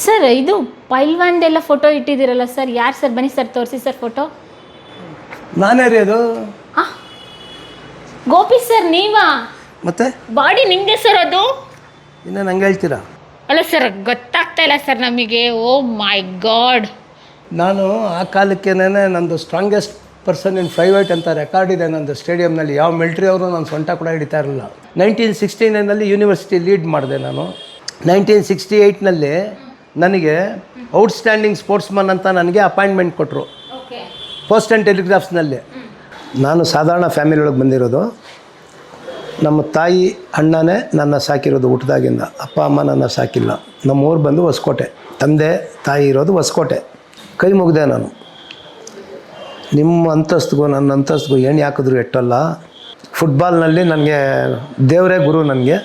Sir ಇದು ಪೈಲ್ವಾನ್ದೆಲ್ಲ photo ಇಟ್ಟಿದ್ದೀರಲ್ಲ sir, ಯಾರು sir? ಬನ್ನಿ ಸರ್, ತೋರಿಸಿ ಸರ್ ಫೋಟೋ. ನಾನೇ ರೀ ಅದು. ಹಾಂ, ಗೋಪಿ ಸರ್ ನೀವಾ? ಮತ್ತೆ ಬಾಡಿ ನಿಮ್ಮದೇ ಸರ್ ಅದು? ಇನ್ನು ನಂಗೆ ಹೇಳ್ತೀರಾ? ಅಲ್ಲ ಸರ್, ಗೊತ್ತಾಗ್ತಾ ಇಲ್ಲ ಸರ್ ನಮಗೆ. ಓ ಮೈ ಗಾಡ್. ನಾನು ಆ ಕಾಲಕ್ಕೇನೆ ನಂದು ಸ್ಟ್ರಾಂಗೆಸ್ಟ್ ಪರ್ಸನ್ ಇನ್ ಪ್ರೈವೇಟ್ ಅಂತ ರೆಕಾರ್ಡ್ ಇದೆ ನಂದು ಸ್ಟೇಡಿಯಂನಲ್ಲಿ. ಯಾವ ಮಿಲ್ಟ್ರಿ ಅವರು ನನ್ನ ಸೊಂಟ ಕೂಡ ಹಿಡಿತಾ ಇರಲಿಲ್ಲ. 1969ನಲ್ಲಿ ಯೂನಿವರ್ಸಿಟಿ ಲೀಡ್ ಮಾಡಿದೆ ನಾನು. 1968ನಲ್ಲಿ ನನಗೆ ಔಟ್ಸ್ಟ್ಯಾಂಡಿಂಗ್ ಸ್ಪೋರ್ಟ್ಸ್ಮನ್ ಅಂತ ನನಗೆ ಅಪಾಯಿಂಟ್ಮೆಂಟ್ ಕೊಟ್ಟರು ಪೋಸ್ಟ್ ಆ್ಯಂಡ್ ಟೆಲಿಗ್ರಾಫ್ಸ್ನಲ್ಲಿ. ನಾನು ಸಾಧಾರಣ ಫ್ಯಾಮಿಲಿ ಒಳಗೆ ಬಂದಿರೋದು. ನಮ್ಮ ತಾಯಿ ಅಣ್ಣನೇ ನನ್ನ ಸಾಕಿರೋದು ಹುಟ್ಟಿದಾಗಿಂದ. ಅಪ್ಪ ಅಮ್ಮ ನನ್ನ ಸಾಕಿಲ್ಲ. ನಮ್ಮ ಊರು ಬಂದು ಹೊಸಕೋಟೆ. ತಂದೆ ತಾಯಿ ಇರೋದು ಹೊಸಕೋಟೆ. ಕೈ ಮುಗಿದೆ ನಾನು. ನಿಮ್ಮ ಅಂತಸ್ತಿಗೂ ನನ್ನ ಅಂತಸ್ತಿಗೂ ಏನು ಹಾಕಿದ್ರು ಎಟ್ಟಲ್ಲ. ಫುಟ್ಬಾಲ್ನಲ್ಲಿ ನನಗೆ ದೇವರೇ ಗುರು. ನನಗೆ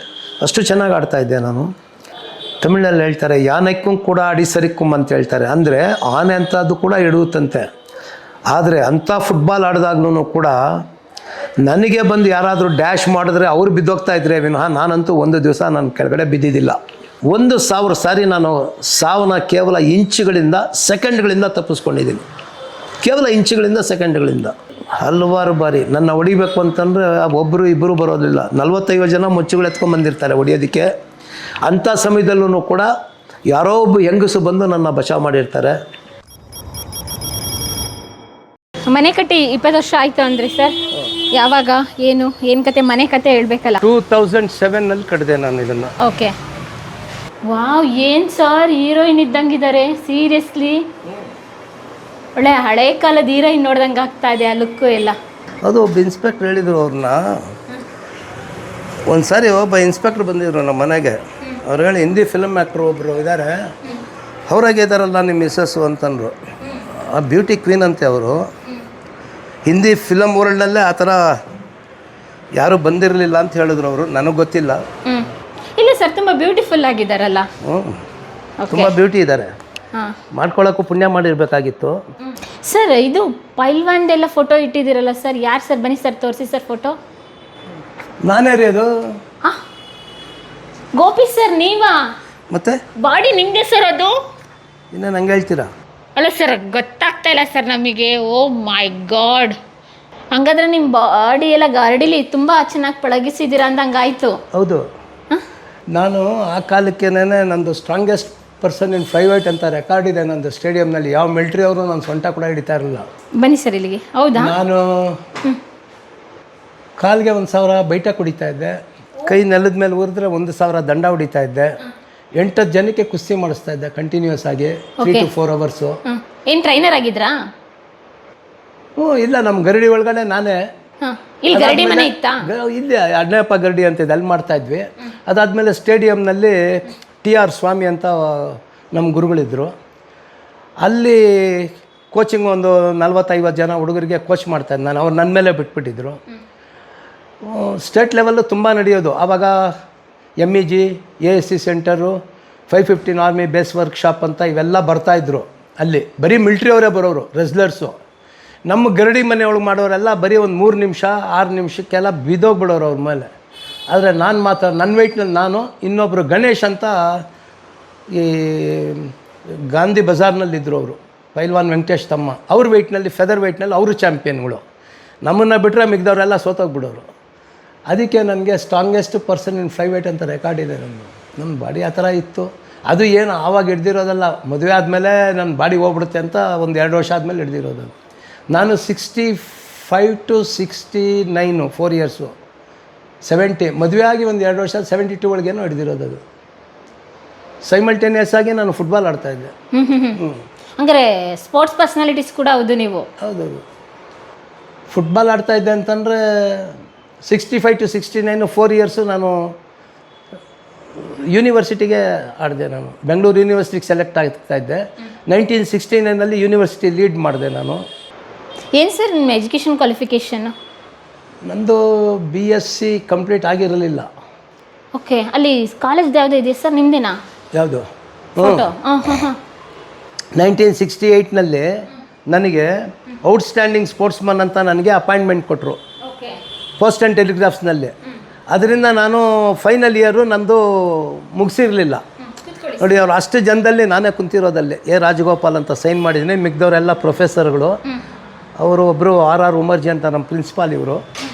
ಅಷ್ಟು ಚೆನ್ನಾಗಿ ಆಡ್ತಾಯಿದ್ದೆ ನಾನು. ತಮಿಳಿನಲ್ಲಿ ಹೇಳ್ತಾರೆ ಯಾನಕ್ಕೂ ಕೂಡ ಅಡಿಸರಿಕ್ಕುಂ ಅಂತ ಹೇಳ್ತಾರೆ. ಅಂದರೆ ಆನೆ ಅಂಥದ್ದು ಕೂಡ ಹಿಡಿಯುತ್ತಂತೆ. ಆದರೆ ಅಂಥ ಫುಟ್ಬಾಲ್ ಆಡಿದಾಗ್ಲೂ ಕೂಡ ನನಗೆ ಬಂದು ಯಾರಾದರೂ ಡ್ಯಾಶ್ ಮಾಡಿದ್ರೆ ಅವ್ರು ಬಿದ್ದೋಗ್ತಾ ಇದ್ರೆ ವಿನಃ ನಾನಂತೂ ಒಂದು ದಿವಸ ನಾನು ಕೆಳಗಡೆ ಬಿದ್ದಿದ್ದಿಲ್ಲ. 1000 ಸಾರಿ ನಾನು ಸಾವನ್ನ ಕೇವಲ ಇಂಚುಗಳಿಂದ ಸೆಕೆಂಡ್ಗಳಿಂದ ತಪ್ಪಿಸ್ಕೊಂಡಿದ್ದೀನಿ. ಕೇವಲ ಇಂಚುಗಳಿಂದ ಸೆಕೆಂಡ್ಗಳಿಂದ. ಹಲವಾರು ಬಾರಿ ನನ್ನ ಹೊಡಿಬೇಕು ಅಂತಂದರೆ ಒಬ್ಬರು ಇಬ್ಬರು ಬರೋದಿಲ್ಲ. 45 ಜನ ಮುಚ್ಚುಗಳು ಎತ್ಕೊಂಡ್ಬಂದಿರ್ತಾರೆ ಹೊಡಿಯೋದಕ್ಕೆ. ಅಂಥ ಸಮಯದಲ್ಲೂ ಕೂಡ ಯಾರೋ ಒಬ್ಬ ಹೆಂಗಸು ಬಂದು ನನ್ನ ಬಚಾವ್ ಮಾಡಿರ್ತಾರೆ. ಮನೆ ಕಟ್ಟಿ 20 ವರ್ಷ ಆಯಿತು ಅಂದ್ರಿ ಸರ್. ಯಾವಾಗ, ಏನು ಕತೆ? ಮನೆ ಕತೆ ಹೇಳ್ಬೇಕಲ್ಲ. 2007ನಲ್ಲಿ ಕಟ್ಟಿದೆ ನಾನು ಇದನ್ನು. ಓಕೆ. ವಾವ್, ಏನು ಸರ್ ಹೀರೋಯಿನ್ ಇದ್ದಂಗಿದ್ದಾರೆ. ಸೀರಿಯಸ್ಲಿ ಒಳ್ಳೆ ಹಳೆ ಕಾಲದ ಹೀರೋಯಿನ್ ನೋಡ್ದಂಗೆ ಆಗ್ತಾ ಇದೆ ಆ ಲುಕ್ಕು ಎಲ್ಲ. ಅದು ಒಬ್ಬ ಇನ್ಸ್ಪೆಕ್ಟ್ರ್ ಹೇಳಿದರು ಅವ್ರನ್ನ. ಒಂದು ಸಾರಿ ಒಬ್ಬ ಇನ್ಸ್ಪೆಕ್ಟ್ರ್ ಬಂದಿದ್ರು ನಮ್ಮ ಮನೆಗೆ. ಅವ್ರು ಹೇಳಿ ಹಿಂದಿ ಫಿಲಮ್ ಆ್ಯಕ್ಟ್ರು ಒಬ್ಬರು ಇದ್ದಾರೆ, ಅವರಾಗೆ ಇದ್ದಾರಲ್ಲ ನಿಮ್ಮ ಮಿಸ್ಸಸ್ಸು ಅಂತಂದರು. ಆ ಬ್ಯೂಟಿ ಕ್ವೀನ್ ಅಂತೆ ಅವರು. ಹಿಂದಿ ಫಿಲಮ್ ವರ್ಲ್ಡಲ್ಲೇ ಆ ಥರ ಯಾರೂ ಬಂದಿರಲಿಲ್ಲ ಅಂತ ಹೇಳಿದ್ರು ಅವರು. ನನಗೆ ಗೊತ್ತಿಲ್ಲ. ಇಲ್ಲ ಸರ್, ತುಂಬ ಬ್ಯೂಟಿಫುಲ್ ಆಗಿದ್ದಾರಲ್ಲ. ತುಂಬ ಬ್ಯೂಟಿ ಇದ್ದಾರೆ. ಮಾಡ್ಕೊಳ್ಳೋಕ್ಕೂ ಪುಣ್ಯ ಮಾಡಿರಬೇಕಾಗಿತ್ತು. ಸರ್ ಇದು ಪೈಲ್ವಾನ್ದೆಲ್ಲ ಫೋಟೋ ಇಟ್ಟಿದ್ದೀರಲ್ಲ ಸರ್, ಯಾರು ಸರ್? ಬನ್ನಿ ಸರ್, ತೋರಿಸಿ ಸರ್ ಫೋಟೋ. ನಾನೇ ರೀ ಅದು. ಹಾಂ, ಗೋಪಿ ಸರ್ ನೀವಾ? ಮತ್ತೆ ಬಾಡಿ ನಿಮ್ಮದೇ ಸರ್ ಅದು? ಇನ್ನು ನಂಗೆ ಹೇಳ್ತೀರಾ? ಅಲ್ಲ ಸರ್, ಗೊತ್ತಾಗ್ತಾ ಇಲ್ಲ ಸರ್ ನಮಗೆ. ಓ ಮೈ ಗಾಡ್. ಹಂಗಾದ್ರೆ ನಿಮ್ಮ ಬಾಡಿ ಎಲ್ಲ ಗಾರ್ಡಿಲಿ ತುಂಬ ಚೆನ್ನಾಗಿ ಪಳಗಿಸಿದ್ದೀರಾ ಅಂದಂಗಾಯ್ತು. ಹೌದು. ನಾನು ಆ ಕಾಲಕ್ಕೇನೆ ನಂದು ಸ್ಟ್ರಾಂಗೆಸ್ಟ್ ಪರ್ಸನ್ ಇನ್ ಪ್ರೈವೇಟ್ ಅಂತ ರೆಕಾರ್ಡ್ ಇದೆ ನಂದು ಸ್ಟೇಡಿಯಂನಲ್ಲಿ. ಯಾವ ಮಿಲ್ಟ್ರಿ ಅವರು ನನ್ನ ಸೊಂಟ ಕೂಡ ಹಿಡಿತಾ ಇರಲಿಲ್ಲ. ಬನ್ನಿ ಸರ್ ಇಲ್ಲಿಗೆ. ಹೌದಾ? ನಾನು ಕಾಲಿಗೆ 1000 ಬೈಟ ಕುಡಿತಾ ಇದ್ದೆ. ಕೈ ನೆಲದ ಮೇಲೆ ಉರಿದ್ರೆ 1000 ದಂಡ ಹೊಡಿತಾ ಇದ್ದೆ. 8 ಜನಕ್ಕೆ ಕುಸ್ತಿ ಮಾಡಿಸ್ತಾ ಇದ್ದೆ ಕಂಟಿನ್ಯೂಸ್ ಆಗಿ 3 to 4 ಅವರ್ಸು. ಏನು ಟ್ರೈನರ್ ಆಗಿದ್ರಾ? ಇಲ್ಲ, ನಮ್ಮ ಗರಡಿ ಒಳಗಡೆ ನಾನೇ. ಇಲ್ಲಿ ಗರಡಿ ಮನೆ ಇತ್ತಾ? ಇಲ್ಲಿ ಅಡ್ನಪ್ಪ ಗರಡಿ ಅಂತಿದೆ, ಅಲ್ಲಿ ಮಾಡ್ತಾ ಇದ್ವಿ. ಅದಾದಮೇಲೆ ಸ್ಟೇಡಿಯಂನಲ್ಲಿ TR ಸ್ವಾಮಿ ಅಂತ ನಮ್ಮ ಗುರುಗಳಿದ್ದರು. ಅಲ್ಲಿ ಕೋಚಿಂಗ್ ಒಂದು 40-50 ಜನ ಹುಡುಗರಿಗೆ ಕೋಚ್ ಮಾಡ್ತಾಯಿದ್ದೆ ನಾನು. ಅವ್ರು ನನ್ನ ಮೇಲೆ ಬಿಟ್ಬಿಟ್ಟಿದ್ರು. ಸ್ಟೇಟ್ ಲೆವೆಲ್ಲು ತುಂಬ ನಡೆಯೋದು ಆವಾಗ. MEG, ASC centre, 515 army base workshop ಅಂತ ಇವೆಲ್ಲ ಬರ್ತಾಯಿದ್ರು. ಅಲ್ಲಿ ಬರೀ ಮಿಲ್ಟ್ರಿ ಅವರೇ ಬರೋರು, ರೆಸ್ಲರ್ಸು. ನಮ್ಮ ಗರಡಿ ಮನೆಯೊಳಗೆ ಮಾಡೋರೆಲ್ಲ ಬರೀ ಒಂದು 3 ನಿಮಿಷ 6 ನಿಮಿಷಕ್ಕೆಲ್ಲ ಬಿದ್ದೋಗ್ಬಿಡೋರು ಅವ್ರ ಮೇಲೆ. ಆದರೆ ನಾನು ಮಾತ್ರ ನನ್ನ ವೆಯ್ಟ್ನಲ್ಲಿ ನಾನು, ಇನ್ನೊಬ್ಬರು ಗಣೇಶ್ ಅಂತ ಈ ಗಾಂಧಿ ಬಜಾರ್ನಲ್ಲಿದ್ದರು ಅವರು, ಪೈಲ್ವಾನ್ ವೆಂಕಟೇಶ್ ತಮ್ಮ. ಅವ್ರ ವೆಯ್ಟ್ನಲ್ಲಿ ಫೆದರ್ ವೆಯ್ಟ್ನಲ್ಲಿ ಅವರು ಚಾಂಪಿಯನ್ಗಳು. ನಮ್ಮನ್ನು ಬಿಟ್ಟರೆ ಮಿಗ್ದವರೆಲ್ಲ ಸೋತೋಗ್ಬಿಡೋರು. ಅದಕ್ಕೆ ನನಗೆ ಸ್ಟ್ರಾಂಗೆಸ್ಟ್ ಪರ್ಸನ್ ಇನ್ ಪ್ರೈವೇಟ್ ಅಂತ ರೆಕಾರ್ಡ್ ಇದೆ ನಮ್ಮದು. ನನ್ನ ಬಾಡಿ ಆ ಥರ ಇತ್ತು. ಅದು ಏನು ಆವಾಗ ಹಿಡ್ದಿರೋದಲ್ಲ, ಮದುವೆ ಆದಮೇಲೆ ನನ್ನ ಬಾಡಿ ಹೋಗ್ಬಿಡುತ್ತೆ ಅಂತ ಒಂದು 2 ವರ್ಷ ಆದಮೇಲೆ ಹಿಡ್ದಿರೋದು. ನಾನು 65 to 69 4 ಇಯರ್ಸು. 70 ಮದುವೆ ಆಗಿ ಒಂದು 2 ವರ್ಷ 72 ಒಳಗೇನೋ ಹಿಡ್ದಿರೋದು. ಅದು ಸೈಮಲ್ಟೇನಿಯಸ್ ಆಗಿ ನಾನು ಫುಟ್ಬಾಲ್ ಆಡ್ತಾಯಿದ್ದೆ. ಹಂಗಾರೆ ಸ್ಪೋರ್ಟ್ಸ್ ಪರ್ಸ್ನಾಲಿಟೀಸ್ ಕೂಡ ಹೌದು ನೀವು? ಹೌದೌದು. ಫುಟ್ಬಾಲ್ ಆಡ್ತಾಯಿದ್ದೆ ಅಂತಂದರೆ 65 to 69 4 ಇಯರ್ಸು ನಾನು ಯೂನಿವರ್ಸಿಟಿಗೆ ಆಡಿದೆ. ನಾನು ಬೆಂಗಳೂರು ಯೂನಿವರ್ಸಿಟಿಗೆ ಸೆಲೆಕ್ಟ್ ಆಗ್ತಾಯಿದ್ದೆ. 1969ನಲ್ಲಿ ಯೂನಿವರ್ಸಿಟಿ ಲೀಡ್ ಮಾಡಿದೆ ನಾನು. ಏನು ಸರ್ ನಿಮ್ಮ ಎಜುಕೇಷನ್ ಕ್ವಾಲಿಫಿಕೇಷನ್? ನಂದು BSc ಕಂಪ್ಲೀಟ್ ಆಗಿರಲಿಲ್ಲ. ಓಕೆ. ಅಲ್ಲಿ ಕಾಲೇಜ್ ಯಾವುದೋ ಇದೆಯಾ ಸರ್ ನಿಮ್ಮದೇನಾ? ಯಾವುದು? ಫೋಟೋ. 1968ನಲ್ಲಿ ನನಗೆ ಔಟ್ಸ್ಟ್ಯಾಂಡಿಂಗ್ ಸ್ಪೋರ್ಟ್ಸ್ಮನ್ ಅಂತ ನನಗೆ ಅಪಾಯಿಂಟ್ಮೆಂಟ್ ಕೊಟ್ಟರು ಪೋಸ್ಟ್ ಆ್ಯಂಡ್ ಟೆಲಿಗ್ರಾಫ್ಸ್ನಲ್ಲಿ. ಅದರಿಂದ ನಾನು ಫೈನಲ್ ಇಯರು ನಂದು ಮುಗಿಸಿರಲಿಲ್ಲ. ನೋಡಿ ಅವ್ರು ಅಷ್ಟು ಜನದಲ್ಲಿ ನಾನೇ ಕುಂತಿರೋದಲ್ಲಿ ಎ ರಾಜಗೋಪಾಲ್ ಅಂತ ಸೈನ್ ಮಾಡಿದ್ದೀನಿ. ಮಿಕ್ದವರೆಲ್ಲ ಪ್ರೊಫೆಸರ್ಗಳು. ಅವರು ಒಬ್ಬರು ಆರ್ ಉಮರ್ಜಿ ಅಂತ ನಮ್ಮ ಪ್ರಿನ್ಸಿಪಾಲ್,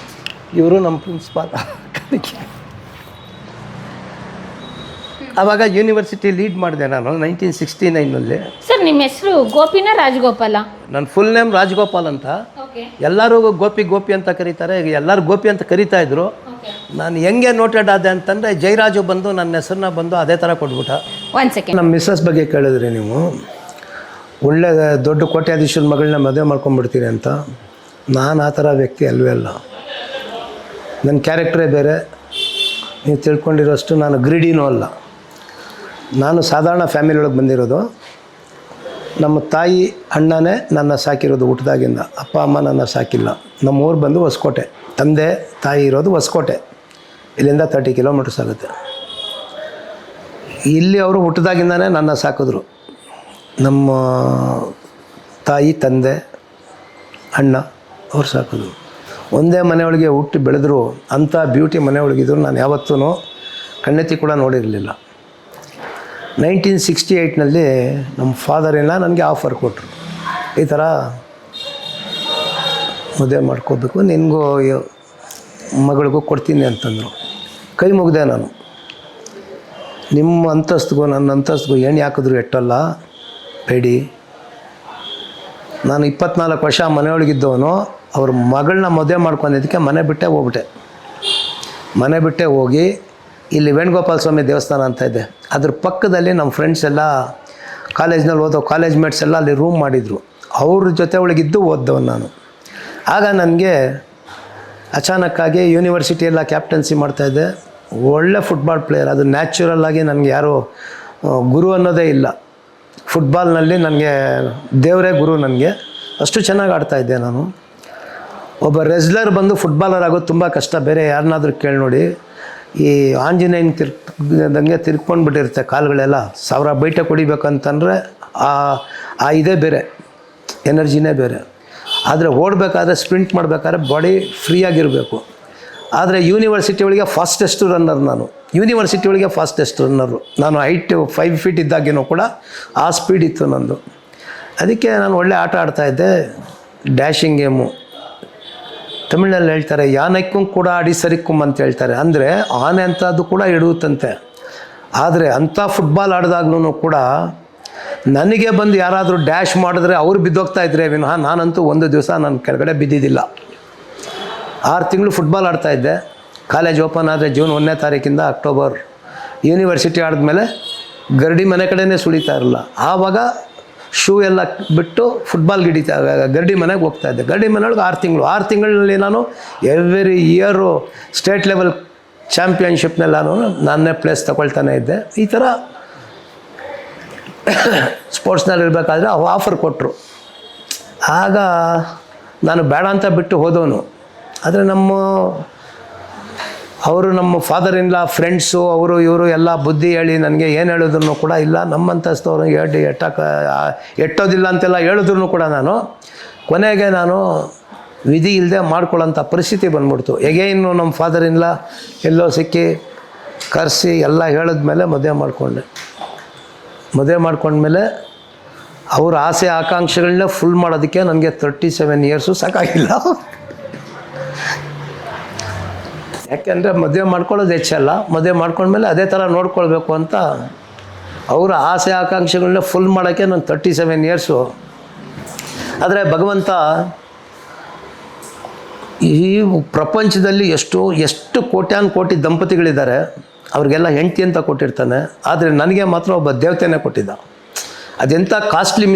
ಇವರು ನಮ್ಮ ಪ್ರಿನ್ಸಿಪಾಲ್. ಆವಾಗ ಯೂನಿವರ್ಸಿಟಿ ಲೀಡ್ ಮಾಡಿದೆ ನಾನು 1969ನಲ್ಲಿ. ಸರ್ ನಿಮ್ಮ ಹೆಸರು ಗೋಪಿನ ರಾಜಗೋಪಾಲ? ನನ್ನ ಫುಲ್ ನೇಮ್ ರಾಜಗೋಪಾಲ್ ಅಂತ. ಎಲ್ಲರೂ ಗೋಪಿ ಅಂತ ಕರೀತಾರೆ, ಎಲ್ಲರೂ ಗೋಪಿ ಅಂತ ಕರೀತಾ ಇದ್ರು. ನಾನು ಹೆಂಗೆ ನೋಟೆಡ್ ಆದೆ ಅಂತಂದರೆ ಜಯರಾಜು ಬಂದು ನನ್ನ ಹೆಸರನ್ನ ಬಂದು ಅದೇ ಥರ ಕೊಟ್ಬಿಟ್ಟ. 1 ಸೆಕೆಂಡ್. ನಮ್ಮ ಮಿಸ್ಸಸ್ ಬಗ್ಗೆ ಕೇಳಿದ್ರಿ ನೀವು, ಒಳ್ಳೆ ದೊಡ್ಡ ಕೋಟ್ಯಾಧೀಶನ ಮಗಳನ್ನ ಮದುವೆ ಮಾಡ್ಕೊಂಡ್ಬಿಡ್ತೀನಿ ಅಂತ. ನಾನು ಆ ಥರ ವ್ಯಕ್ತಿ ಅಲ್ವೇ ಅಲ್ಲ. ನನ್ನ ಕ್ಯಾರೆಕ್ಟ್ರೇ ಬೇರೆ. ನೀವು ತಿಳ್ಕೊಂಡಿರೋಷ್ಟು ನಾನು ಗ್ರೀಡಿನೂ ಅಲ್ಲ. ನಾನು ಸಾಧಾರಣ ಫ್ಯಾಮಿಲಿ ಒಳಗೆ ಬಂದಿರೋದು. ನಮ್ಮ ತಾಯಿ ಅಣ್ಣನೇ ನನ್ನ ಸಾಕಿರೋದು ಹುಟ್ಟಿದಾಗಿಂದ. ಅಪ್ಪ ಅಮ್ಮ ನನ್ನ ಸಾಕಿಲ್ಲ. ನಮ್ಮ ಊರು ಬಂದು ಹೊಸಕೋಟೆ. ತಂದೆ ತಾಯಿ ಇರೋದು ಹೊಸಕೋಟೆ. ಇಲ್ಲಿಂದ 30 ಕಿಲೋಮೀಟರ್ಸ್ ಆಗುತ್ತೆ. ಇಲ್ಲಿ ಅವರು ಹುಟ್ಟಿದಾಗಿಂದನೇ ನನ್ನ ಸಾಕಿದ್ರು. ನಮ್ಮ ತಾಯಿ ತಂದೆ ಅಣ್ಣ ಅವ್ರು ಸಾಕಿದ್ರು. ಒಂದೇ ಮನೆಯೊಳಗೆ ಹುಟ್ಟಿ ಬೆಳೆದ್ರು. ಅಂಥ ಬ್ಯೂಟಿ ಮನೆಯೊಳಗಿದ್ರು ನಾನು ಯಾವತ್ತೂ ಕಣ್ಣೆತ್ತಿ ಕೂಡ ನೋಡಿರಲಿಲ್ಲ. 1968ನಲ್ಲಿ ನಮ್ಮ ಫಾದರೆಲ್ಲ ನನಗೆ ಆಫರ್ ಕೊಟ್ಟರು, ಈ ಥರ ಮದುವೆ ಮಾಡ್ಕೋಬೇಕು, ನಿನಗೂ ಮಗಳಿಗೂ ಕೊಡ್ತೀನಿ ಅಂತಂದರು. ಕೈ ಮುಗಿದೆ ನಾನು. ನಿಮ್ಮ ಅಂತಸ್ತಿಗೂ ನನ್ನ ಅಂತಸ್ತಿಗೂ ಎಣ್ಣೆ ಹಾಕಿದ್ರು ಎಟ್ಟಲ್ಲ, ಬೇಡಿ. ನಾನು 24 ವರ್ಷ ಮನೆಯೊಳಗಿದ್ದವನು. ಅವ್ರ ಮಗಳನ್ನ ಮದುವೆ ಮಾಡ್ಕೊಂಡಿದ್ದಕ್ಕೆ ಮನೆ ಬಿಟ್ಟೆ ಹೋಗಿ ಇಲ್ಲಿ ವೇಣುಗೋಪಾಲ ಸ್ವಾಮಿ ದೇವಸ್ಥಾನ ಅಂತ ಇದೆ, ಅದ್ರ ಪಕ್ಕದಲ್ಲಿ ನಮ್ಮ ಫ್ರೆಂಡ್ಸ್ ಎಲ್ಲ ಕಾಲೇಜ್ನಲ್ಲಿ ಓದೋ ಕಾಲೇಜ್ ಮೇಟ್ಸ್ ಎಲ್ಲ ಅಲ್ಲಿ ರೂಮ್ ಮಾಡಿದರು. ಅವ್ರ ಜೊತೆ ಒಳಗಿದ್ದು ಓದ್ದವನು ನಾನು. ಆಗ ನನಗೆ ಅಚಾನಕ್ಕಾಗಿ ಯೂನಿವರ್ಸಿಟಿ ಎಲ್ಲ ಕ್ಯಾಪ್ಟನ್ಸಿ ಮಾಡ್ತಾಯಿದ್ದೆ. ಒಳ್ಳೆ ಫುಟ್ಬಾಲ್ ಪ್ಲೇಯರ್. ಅದು ನ್ಯಾಚುರಲ್ಲಾಗಿ ನನಗೆ ಯಾರೂ ಗುರು ಅನ್ನೋದೇ ಇಲ್ಲ. ಫುಟ್ಬಾಲ್ನಲ್ಲಿ ನನಗೆ ದೇವರೇ ಗುರು. ನನಗೆ ಅಷ್ಟು ಚೆನ್ನಾಗಿ ಆಡ್ತಾಯಿದ್ದೆ ನಾನು. ಒಬ್ಬ ರೆಸ್ಲರ್ ಬಂದು ಫುಟ್ಬಾಲರ್ ಆಗೋದು ತುಂಬ ಕಷ್ಟ. ಬೇರೆ ಯಾರನ್ನಾದ್ರೂ ಕೇಳಿ ನೋಡಿ, ಈ ಆಂಜನೇಯನ ತಿರ್ಗದಂಗೆ ತಿರ್ಕೊಂಡ್ಬಿಟ್ಟಿರುತ್ತೆ ಕಾಲುಗಳೆಲ್ಲ. 1000 ಬೈಟೆ ಕುಡಿಬೇಕಂತಂದರೆ ಆ ಇದೇ ಬೇರೆ, ಎನರ್ಜಿನೇ ಬೇರೆ. ಆದರೆ ಓಡಬೇಕಾದ್ರೆ ಸ್ಪ್ರಿಂಟ್ ಮಾಡಬೇಕಾದ್ರೆ ಬಾಡಿ ಫ್ರೀಯಾಗಿರಬೇಕು. ಆದರೆ ಯೂನಿವರ್ಸಿಟಿ ಒಳಗೆ ಫಾಸ್ಟೆಸ್ಟ್ ರನ್ನರ್ ನಾನು. ಯೂನಿವರ್ಸಿಟಿ ಒಳಗೆ ಫಾಸ್ಟೆಸ್ಟ್ ರನ್ನರು ನಾನು. ಹೈಟ್ 5 ಫೀಟ್ ಇದ್ದಾಗೇನೂ ಕೂಡ ಆ ಸ್ಪೀಡ್ ಇತ್ತು ನಂದು. ಅದಕ್ಕೆ ನಾನು ಒಳ್ಳೆ ಆಟ ಆಡ್ತಾಯಿದ್ದೆ. Dashing game. ತಮಿಳ್ನಲ್ಲಿ ಹೇಳ್ತಾರೆ ಯಾನಕ್ಕೂ ಕೂಡ ಅಡಿಸರಿಕ್ಕುಂ ಅಂತ ಹೇಳ್ತಾರೆ. ಅಂದರೆ ಆನೆ ಅಂಥದ್ದು ಕೂಡ ಹಿಡುತ್ತಂತೆ. ಆದರೆ ಅಂಥ ಫುಟ್ಬಾಲ್ ಆಡಿದಾಗ್ಲೂ ಕೂಡ ನನಗೆ ಬಂದು ಯಾರಾದರೂ ಡ್ಯಾಶ್ ಮಾಡಿದ್ರೆ ಅವ್ರು ಬಿದ್ದೋಗ್ತಾ ಇದ್ರೆ ವಿನಃ ನಾನಂತೂ ಒಂದು ದಿವಸ ನಾನು ಕೆಳಗಡೆ ಬಿದ್ದಿದ್ದಿಲ್ಲ. 6 ತಿಂಗಳು ಫುಟ್ಬಾಲ್ ಆಡ್ತಾಯಿದ್ದೆ. ಕಾಲೇಜ್ ಓಪನ್ ಆದರೆ ಜೂನ್ 1ನೇ ತಾರೀಕಿಂದ ಅಕ್ಟೋಬರ್. ಯೂನಿವರ್ಸಿಟಿ ಆದಮೇಲೆ ಗರಡಿ ಮನೆ ಕಡೆಯೇ ಸುಳಿತಾ ಇರಲಿಲ್ಲ. ಆವಾಗ ಶೂ ಎಲ್ಲ ಬಿಟ್ಟು ಫುಟ್ಬಾಲ್ ಗರಡಿ ಮನೆಗೆ ಹೋಗ್ತಾಯಿದ್ದೆ. ಗರಡಿ ಮನೆಯೊಳಗೆ 6 ತಿಂಗಳಲ್ಲಿ ನಾನು ಎವ್ರಿ ಇಯರು ಸ್ಟೇಟ್ ಲೆವೆಲ್ ಚಾಂಪಿಯನ್ಶಿಪ್ನೆಲ್ಲ ನಾನೇ ಪ್ಲೇಸ್ ತಗೊಳ್ತಾನೆ ಇದ್ದೆ. ಈ ಥರ ಸ್ಪೋರ್ಟ್ಸ್ನಲ್ಲಿ ಇರಬೇಕಾದ್ರೆ ಆಫರ್ ಕೊಟ್ಟರು. ಆಗ ನಾನು ಬೇಡ ಅಂತ ಬಿಟ್ಟು ಹೋದವನು. ಆದರೆ ನಮ್ಮ ಫಾದರ್ ಇನ್ ಲಾ ಫ್ರೆಂಡ್ಸು ಅವರು ಇವರು ಎಲ್ಲ ಬುದ್ಧಿ ಹೇಳಿ ನನಗೆ ಏನು ಹೇಳಿದ್ರು ಕೂಡ ಇಲ್ಲ, ನಮ್ಮಂತಸ್ತವರು ಎಟ್ಟೋದಿಲ್ಲ ಅಂತೆಲ್ಲ ಹೇಳಿದ್ರು ಕೂಡ ಕೊನೆಗೆ ನಾನು ವಿಧಿ ಇಲ್ಲದೆ ಮಾಡ್ಕೊಳ್ಳೋಂಥ ಪರಿಸ್ಥಿತಿ ಬಂದ್ಬಿಡ್ತು. ಎಗೇನು ನಮ್ಮ ಫಾದರ್ ಇನ್ ಲಾ ಎಲ್ಲೋ ಸಿಕ್ಕಿ ಕರೆಸಿ ಎಲ್ಲ ಹೇಳಿದ್ಮೇಲೆ ಮದುವೆ ಮಾಡ್ಕೊಂಡ್ಮೇಲೆ ಅವ್ರ ಆಸೆ ಆಕಾಂಕ್ಷೆಗಳನ್ನ ಫುಲ್ ಮಾಡೋದಕ್ಕೆ ನನಗೆ 37 ಇಯರ್ಸು ಸಾಕಾಗಿಲ್ಲ. ಯಾಕೆಂದರೆ ಮದುವೆ ಮಾಡ್ಕೊಳ್ಳೋದು ಹೆಚ್ಚಲ್ಲ. ಮದುವೆ ಮಾಡ್ಕೊಂಡ್ಮೇಲೆ ಅದೇ ಥರ ನೋಡ್ಕೊಳ್ಬೇಕು ಅಂತ ಅವರ ಆಸೆ ಆಕಾಂಕ್ಷೆಗಳನ್ನ ಫುಲ್ ಮಾಡೋಕ್ಕೆ ನಾನು 37 ಇಯರ್ಸು. ಆದರೆ ಭಗವಂತ ಈ ಪ್ರಪಂಚದಲ್ಲಿ ಎಷ್ಟು ಕೋಟಿ ದಂಪತಿಗಳಿದ್ದಾರೆ, ಅವ್ರಿಗೆಲ್ಲ ಹೆಂಡತಿ ಅಂತ ಕೊಟ್ಟಿರ್ತಾನೆ. ಆದರೆ ನನಗೆ ಮಾತ್ರ ಒಬ್ಬ ದೇವತೆನೇ ಕೊಟ್ಟಿದ್ದ. ಅದೆಂಥ ಕಾಸ್ಟ್ಲಿ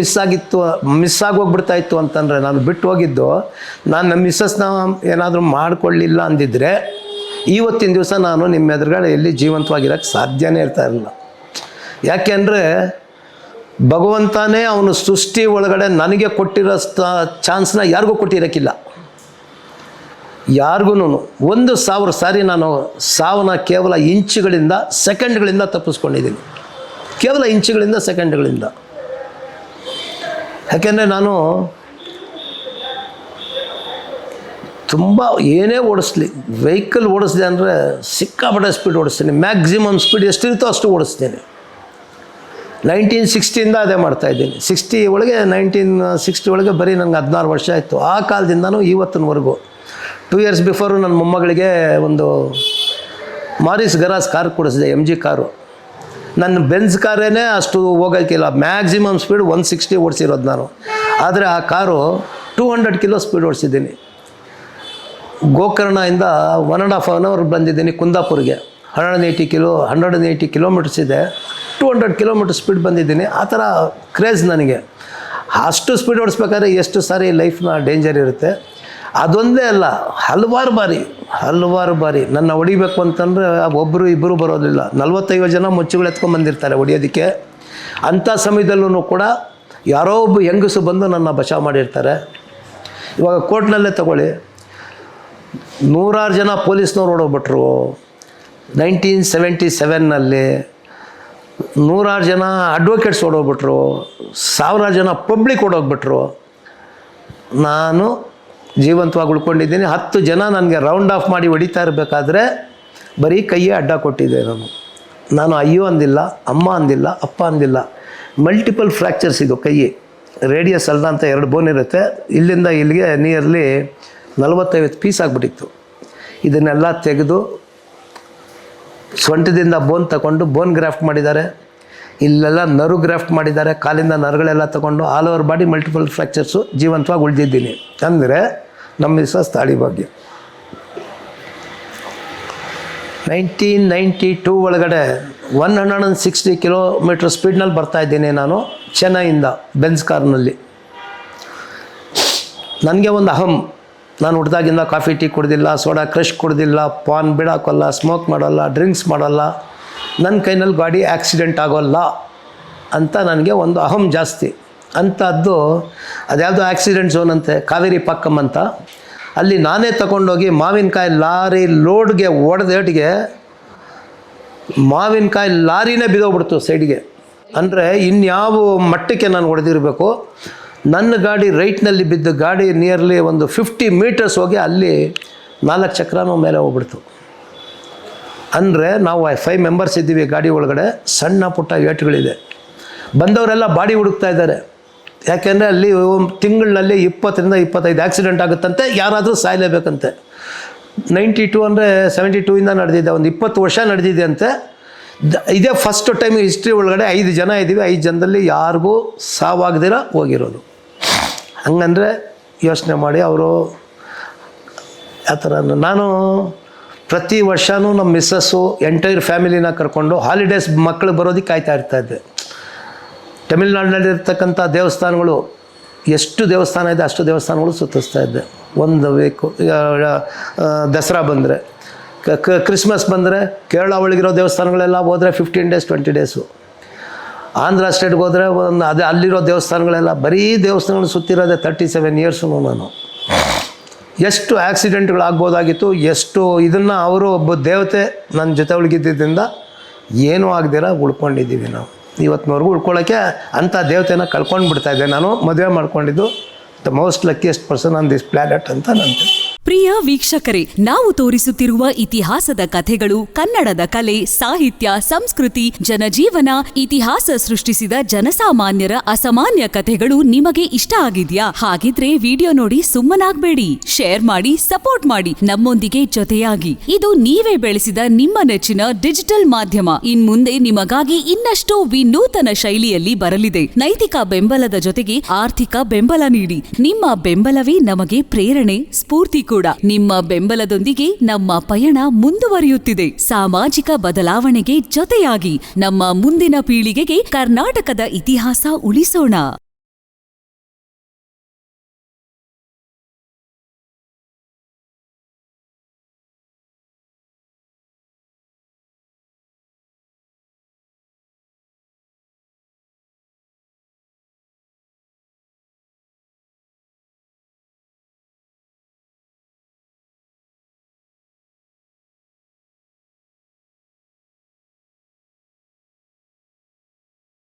ಮಿಸ್ ಆಗೋಗ್ಬಿಡ್ತಾ ಇತ್ತು ಅಂತಂದರೆ, ನಾನು ಬಿಟ್ಟು ಹೋಗಿದ್ದು ನಾನು ನಮ್ಮ ಮಿಸ್ಸಸ್ನ ಏನಾದರೂ ಮಾಡಿಕೊಳ್ಳಿಲ್ಲ ಅಂದಿದ್ದರೆ ಇವತ್ತಿನ ದಿವಸ ನಾನು ನಿಮ್ಮ ಎದುರುಗಡೆ ಎಲ್ಲಿ ಜೀವಂತವಾಗಿರೋಕ್ಕೆ ಸಾಧ್ಯನೇ ಇರ್ತಾ ಇರಲಿಲ್ಲ. ಯಾಕೆಂದರೆ ಭಗವಂತನೇ ಅವನು ಸೃಷ್ಟಿ ಒಳಗಡೆ ನನಗೆ ಕೊಟ್ಟಿರೋ ಚಾನ್ಸ್ನ ಯಾರಿಗೂ ಕೊಟ್ಟಿರೋಕ್ಕಿಲ್ಲ. ಯಾರಿಗೂ 1,000 ಸಾರಿ ನಾನು ಸಾವನ್ನ ಕೇವಲ ಇಂಚುಗಳಿಂದ ಸೆಕೆಂಡ್ಗಳಿಂದ ತಪ್ಪಿಸ್ಕೊಂಡಿದ್ದೀನಿ. ಕೇವಲ ಇಂಚುಗಳಿಂದ ಸೆಕೆಂಡ್ಗಳಿಂದ. ಯಾಕೆಂದರೆ ನಾನು ತುಂಬ ಏನೇ ಓಡಿಸ್ಲಿ, ವೆಹಿಕಲ್ ಓಡಿಸ್ದೆ ಅಂದರೆ ಸಿಕ್ಕಾಪಟ್ಟೆ ಸ್ಪೀಡ್ ಓಡಿಸ್ತೀನಿ. ಮ್ಯಾಕ್ಸಿಮಮ್ ಸ್ಪೀಡ್ ಎಷ್ಟಿರುತ್ತೋ ಅಷ್ಟು ಓಡಿಸ್ತೀನಿ. 1960 ಅದೇ ಮಾಡ್ತಾಯಿದ್ದೀನಿ. 60 ಒಳಗೆ 1960 ಒಳಗೆ ಬರೀ ನನಗೆ 16 ವರ್ಷ ಆಯಿತು. ಆ ಕಾಲದಿಂದನೂ ಇವತ್ತಿನವರೆಗೂ 2 ಇಯರ್ಸ್ ಬಿಫೋರು ನನ್ನ ಮೊಮ್ಮಗಳಿಗೆ ಒಂದು ಮಾರಿಸ್ ಗರಾಸ್ ಕಾರ್ ಕೊಡಿಸಿದೆ, MG ಕಾರು. ನನ್ನ ಬೆನ್ಸ್ ಕಾರೇನೇ ಅಷ್ಟು ಹೋಗೋಕ್ಕಿಲ್ಲ, ಮ್ಯಾಕ್ಸಿಮಮ್ ಸ್ಪೀಡ್ 160 ಓಡಿಸಿರೋದು ನಾನು. ಆದರೆ ಆ ಕಾರು 200 ಕಿಲೋ ಸ್ಪೀಡ್ ಓಡಿಸಿದ್ದೀನಿ. ಗೋಕರ್ಣದಿಂದ 1.5 hour ಬಂದಿದ್ದೀನಿ ಕುಂದಾಪುರ್ಗೆ. 180 ಕಿಲೋಮೀಟರ್ಸ್ ಇದೆ, 200 ಕಿಲೋಮೀಟರ್ ಸ್ಪೀಡ್ ಬಂದಿದ್ದೀನಿ. ಆ ಥರ ಕ್ರೇಜ್ ನನಗೆ. ಅಷ್ಟು ಸ್ಪೀಡ್ ಓಡಿಸ್ಬೇಕಾದ್ರೆ ಎಷ್ಟು ಸಾರಿ ಲೈಫ್ನ ಡೇಂಜರ್ ಇರುತ್ತೆ. ಅದೊಂದೇ ಅಲ್ಲ, ಹಲವಾರು ಬಾರಿ ನನ್ನ ಹೊಡಿಬೇಕು ಅಂತಂದರೆ ಒಬ್ಬರು ಇಬ್ಬರು ಬರೋದಿಲ್ಲ, 45 ಜನ ಮುಚ್ಚುಗಳು ಎತ್ಕೊಂಡ್ಬಂದಿರ್ತಾರೆ ಹೊಡಿಯೋದಕ್ಕೆ. ಅಂಥ ಸಮಯದಲ್ಲೂ ಕೂಡ ಯಾರೋ ಒಬ್ಬ ಹೆಂಗಸು ಬಂದು ನನ್ನ ಬಚಾವ್ ಮಾಡಿರ್ತಾರೆ. ಇವಾಗ ಕೋರ್ಟ್ನಲ್ಲೇ ತಗೊಳ್ಳಿ, 100 ಜನ ಪೊಲೀಸ್ನವ್ರು ಓಡೋಗ್ಬಿಟ್ರು 1977ನಲ್ಲಿ, 100 ಜನ ಅಡ್ವೊಕೇಟ್ಸ್ ಓಡೋಗ್ಬಿಟ್ರು, 1000 ಜನ ಪಬ್ಲಿಕ್ ಓಡೋಗ್ಬಿಟ್ರು. ನಾನು ಜೀವಂತವಾಗಿ ಉಳ್ಕೊಂಡಿದ್ದೀನಿ. 10 ಜನ ನನಗೆ ರೌಂಡ್ ಆಫ್ ಮಾಡಿ ಹೊಡಿತಾ ಇರಬೇಕಾದ್ರೆ ಬರೀ ಕೈಯೇ ಅಡ್ಡ ಕೊಟ್ಟಿದ್ದೆ. ನಾನು ಅಯ್ಯೋ ಅಂದಿಲ್ಲ, ಅಮ್ಮ ಅಂದಿಲ್ಲ, ಅಪ್ಪ ಅಂದಿಲ್ಲ. ಮಲ್ಟಿಪಲ್ ಫ್ರ್ಯಾಕ್ಚರ್ಸ್ ಇದು ಕೈ. ರೇಡಿಯಸ್ ಅಲ್ಲ ಅಂತ 2 ಬೋನ್ ಇರುತ್ತೆ, ಇಲ್ಲಿಂದ ಇಲ್ಲಿಗೆ ನಿಯರ್ಲಿ 40-50 ಪೀಸ್ ಆಗಿಬಿಟ್ಟಿತ್ತು. ಇದನ್ನೆಲ್ಲ ತೆಗೆದು ಸೊಂಟದಿಂದ ಬೋನ್ ತಗೊಂಡು ಬೋನ್ ಗ್ರಾಫ್ಟ್ ಮಾಡಿದ್ದಾರೆ, ಇಲ್ಲೆಲ್ಲ ನರು ಗ್ರಾಫ್ಟ್ ಮಾಡಿದ್ದಾರೆ, ಕಾಲಿಂದ ನರುಗಳೆಲ್ಲ ತಗೊಂಡು ಆಲ್ ಓವರ್ ಬಾಡಿ ಮಲ್ಟಿಪಲ್ ಫ್ರ್ಯಾಕ್ಚರ್ಸು, ಜೀವಂತವಾಗಿ ಉಳಿದಿದ್ದೀನಿ. ಅಂದರೆ ನಮ್ಮ ಮಿಸಸ್ ತಾಳಿ ಭಾಗ್ಯ. 1992 ಒಳಗಡೆ 160 ಕಿಲೋಮೀಟರ್ ಸ್ಪೀಡ್ನಲ್ಲಿ ಬರ್ತಾಯಿದ್ದೀನಿ ನಾನು ಚೆನ್ನೈಯಿಂದ ಬೆನ್ಸ್ ಕಾರ್ನಲ್ಲಿ. ನನಗೆ ಒಂದು ಅಹಂ, ನಾನು ಹುಡ್ದಾಗಿಂದ ಕಾಫಿ ಟೀ ಕುಡ್ದಿಲ್ಲ, ಸೋಡಾ ಕ್ರಷ್ ಕುಡ್ದಿಲ್ಲ, ಪಾನ್ ಬಿಡಾಕೋಲ್ಲ, ಸ್ಮೋಕ್ ಮಾಡೋಲ್ಲ, ಡ್ರಿಂಕ್ಸ್ ಮಾಡೋಲ್ಲ, ನನ್ನ ಕೈನಲ್ಲಿ ಗಾಡಿ ಆಕ್ಸಿಡೆಂಟ್ ಆಗೋಲ್ಲ ಅಂತ ನನಗೆ ಒಂದು ಅಹಂ ಜಾಸ್ತಿ. ಅಂಥದ್ದು ಅದ್ಯಾವುದೋ ಆಕ್ಸಿಡೆಂಟ್ ಝೋನ್ ಅಂತೆ, ಕಾವೇರಿ ಪಾಕಂ ಅಂತ. ಅಲ್ಲಿ ನಾನೇ ತಗೊಂಡೋಗಿ ಮಾವಿನಕಾಯಿ ಲಾರಿ ಲೋಡ್ಗೆ ಹೊಡೆದೇಟಿಗೆ ಮಾವಿನಕಾಯಿ ಲಾರಿನೇ ಬಿದ್ದೋಗ್ಬಿಡ್ತು ಸೈಡ್ಗೆ. ಅಂದರೆ ಇನ್ಯಾವ ಮಟ್ಟಕ್ಕೆ ನಾನು ಹೊಡೆದಿರಬೇಕು. ನನ್ನ ಗಾಡಿ ರೈಟ್ನಲ್ಲಿ ಬಿದ್ದು ಗಾಡಿ ನಿಯರ್ಲಿ ಒಂದು 50 ಮೀಟರ್ಸ್ ಹೋಗಿ ಅಲ್ಲಿ 4 ಚಕ್ರನೂ ಮೇಲೆ ಹೋಗ್ಬಿಡ್ತು. ಅಂದರೆ ನಾವು 5 ಮೆಂಬರ್ಸ್ ಇದ್ದೀವಿ ಗಾಡಿ ಒಳಗಡೆ. ಸಣ್ಣ ಪುಟ್ಟ ಏಟುಗಳಿದೆ. ಬಂದವರೆಲ್ಲ ಬಾಡಿ ಹುಡುಕ್ತಾ ಇದ್ದಾರೆ. ಯಾಕೆಂದರೆ ಅಲ್ಲಿ ತಿಂಗಳಿನಲ್ಲಿ 20-25 ಆಕ್ಸಿಡೆಂಟ್ ಆಗುತ್ತಂತೆ, ಯಾರಾದರೂ ಸಾಯಲೇಬೇಕಂತೆ. 92 ಅಂದರೆ 72ಇಂದ ನಡೆದಿದೆ, ಒಂದು 20 ವರ್ಷ ನಡೆದಿದೆ ಅಂತೆ. ಇದೇ ಫಸ್ಟ್ ಟೈಮ್ ಹಿಸ್ಟ್ರಿ ಒಳಗಡೆ 5 ಜನ ಇದ್ದೀವಿ, 5 ಜನದಲ್ಲಿ ಯಾರಿಗೂ ಸಾವಾಗದಿರ ಹೋಗಿರೋದು. ಹಂಗಂದರೆ ಯೋಚನೆ ಮಾಡಿ ಅವರು ಆ ಥರ. ನಾನು ಪ್ರತಿ ವರ್ಷವೂ ನಮ್ಮ ಮಿಸ್ಸಸ್ಸು ಎಂಟೈರ್ ಫ್ಯಾಮಿಲಿನ ಕರ್ಕೊಂಡು ಹಾಲಿಡೇಸ್ ಮಕ್ಕಳು ಬರೋದಕ್ಕೆ ಕಾಯ್ತಾ ಇರ್ತಾಯಿದ್ದೆ. ತಮಿಳ್ನಾಡಿನಲ್ಲಿರ್ತಕ್ಕಂಥ ದೇವಸ್ಥಾನಗಳು ಎಷ್ಟು ದೇವಸ್ಥಾನ ಇದೆ ಅಷ್ಟು ದೇವಸ್ಥಾನಗಳು ಸುತ್ತಿಸ್ತಾ ಇದ್ದೆ. ಒಂದು ವೀಕು ದಸರಾ ಬಂದರೆ, ಕ್ರಿಸ್ಮಸ್ ಬಂದರೆ ಕೇರಳ ಒಳಗಿರೋ ದೇವಸ್ಥಾನಗಳೆಲ್ಲ ಹೋದರೆ 15 ಡೇಸ್ 20 ಡೇಸು. ಆಂಧ್ರ ಸ್ಟೇಟ್ಗೆ ಹೋದರೆ ಅದೇ ಅಲ್ಲಿರೋ ದೇವಸ್ಥಾನಗಳೆಲ್ಲ ಬರೀ ದೇವಸ್ಥಾನಗಳು ಸುತ್ತಿರೋದೆ 37 ಇಯರ್ಸು ನಾನು. ಎಷ್ಟು ಆಕ್ಸಿಡೆಂಟ್ಗಳಾಗ್ಬೋದಾಗಿತ್ತು, ಎಷ್ಟು ಇದನ್ನು ಅವರು ಒಬ್ಬ ದೇವತೆ ನನ್ನ ಜೊತೆ ಉಳ್ಗಿದ್ದರಿಂದ ಏನೂ ಆಗದಿರ ಉಳ್ಕೊಂಡಿದ್ದೀವಿ ನಾವು ಇವತ್ತಿನವರೆಗೂ. ಉಳ್ಕೊಳ್ಳೋಕ್ಕೆ ಅಂಥ ದೇವತೆನ ಕಳ್ಕೊಂಡು ಬಿಡ್ತಾಯಿದ್ದೆ ನಾನು. ಮದುವೆ ಮಾಡ್ಕೊಂಡಿದ್ದು the most luckiest person on this planet ಅಂತ ನಾನು. ಪ್ರಿಯ ವೀಕ್ಷಕರೇ, ನಾವು ತೋರಿಸುತ್ತಿರುವ ಇತಿಹಾಸದ ಕಥೆಗಳು ಕನ್ನಡದ ಕಲೆ, ಸಾಹಿತ್ಯ, ಸಂಸ್ಕೃತಿ, ಜನಜೀವನ, ಇತಿಹಾಸ ಸೃಷ್ಟಿಸಿದ ಜನಸಾಮಾನ್ಯರ ಅಸಾಮಾನ್ಯ ಕಥೆಗಳು ನಿಮಗೆ ಇಷ್ಟ ಆಗಿದ್ಯಾ? ಹಾಗಿದ್ರೆ ವಿಡಿಯೋ ನೋಡಿ ಸುಮ್ಮನಾಗ್ಬೇಡಿ, ಶೇರ್ ಮಾಡಿ, ಸಪೋರ್ಟ್ ಮಾಡಿ, ನಮ್ಮೊಂದಿಗೆ ಜೊತೆಯಾಗಿ. ಇದು ನೀವೇ ಬೆಳೆಸಿದ ನಿಮ್ಮ ನೆಚ್ಚಿನ ಡಿಜಿಟಲ್ ಮಾಧ್ಯಮ. ಇನ್ಮುಂದೆ ನಿಮಗಾಗಿ ಇನ್ನಷ್ಟು ವಿನೂತನ ಶೈಲಿಯಲ್ಲಿ ಬರಲಿದೆ. ನೈತಿಕ ಬೆಂಬಲದ ಜೊತೆಗೆ ಆರ್ಥಿಕ ಬೆಂಬಲ ನೀಡಿ. ನಿಮ್ಮ ಬೆಂಬಲವೇ ನಮಗೆ ಪ್ರೇರಣೆ, ಸ್ಫೂರ್ತಿ ಕೂಡ. ನಿಮ್ಮ ಬೆಂಬಲದೊಂದಿಗೆ ನಮ್ಮ ಪಯಣ ಮುಂದುವರಿಯುತ್ತಿದೆ. ಸಾಮಾಜಿಕ ಬದಲಾವಣೆಗೆ ಜೊತೆಯಾಗಿ ನಮ್ಮ ಮುಂದಿನ ಪೀಳಿಗೆಗೆ ಕರ್ನಾಟಕದ ಇತಿಹಾಸ ಉಳಿಸೋಣ.